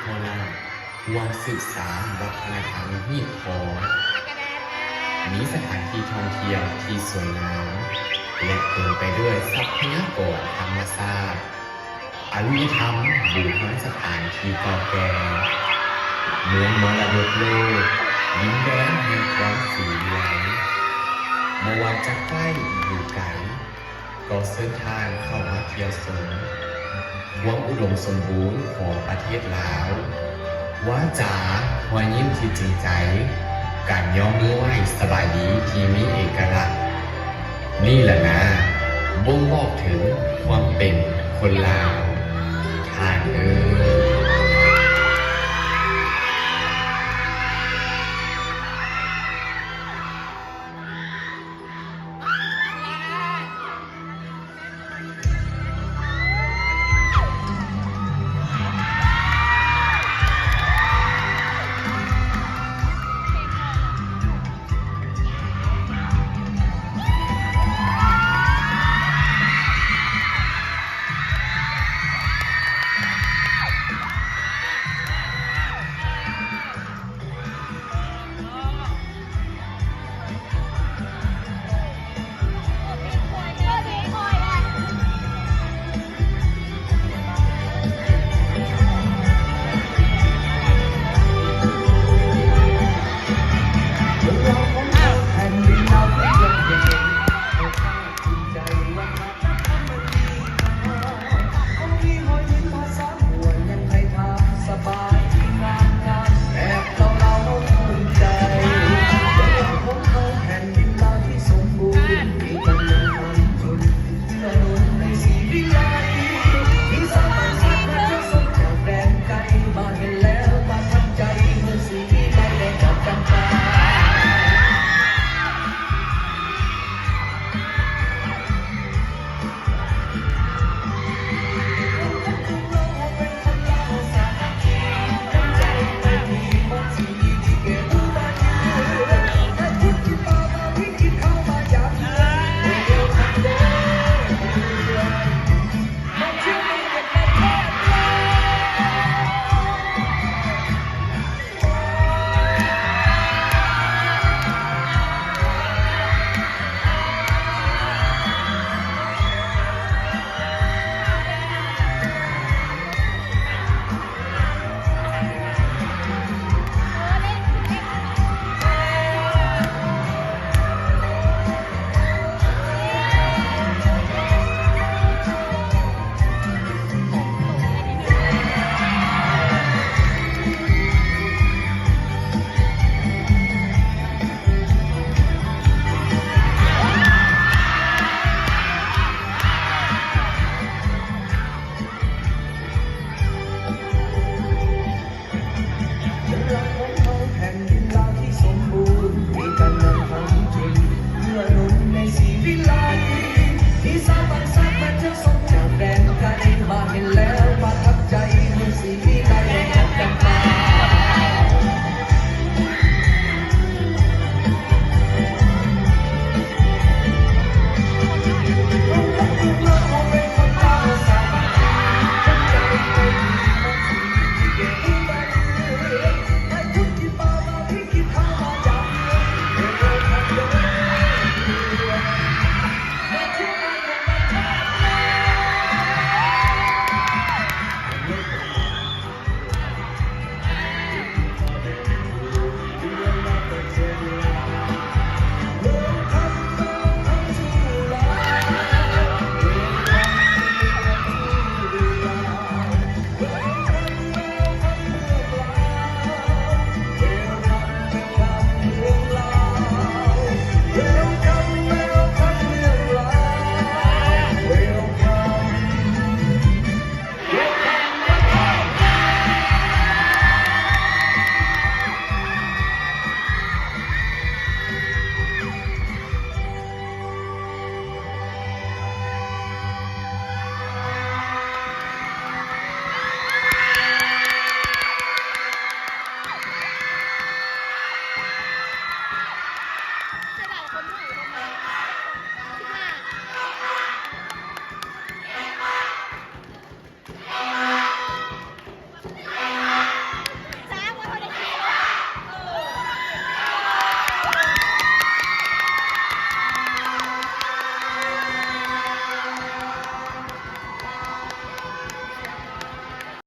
ทั่วหน้าความสืบสานวัฒนธรรมฮีบทองมีสถานที่ท่องเที่ยวที่สวยงามและเต็มไปด้วยทรัพยากรธรรมชาติอารยธรรมโบราณสถานที่เก่าแก่เมืองมรดกโลกดินแดนแห่งความสีวิไลไม่ว่าจะใกล้หรือไกลก็เส้นทางเข้ามาเที่ยวชมความอุดมสมบูรณ์ของประเทศลาวว่าจาหัวยิ้มที่จริงใจการย่อมือไหว้สบายดีที่มีเอกลักษณ์นี่แหละนะบ่งบอกถึงความเป็นคนลาวทานเอ้ย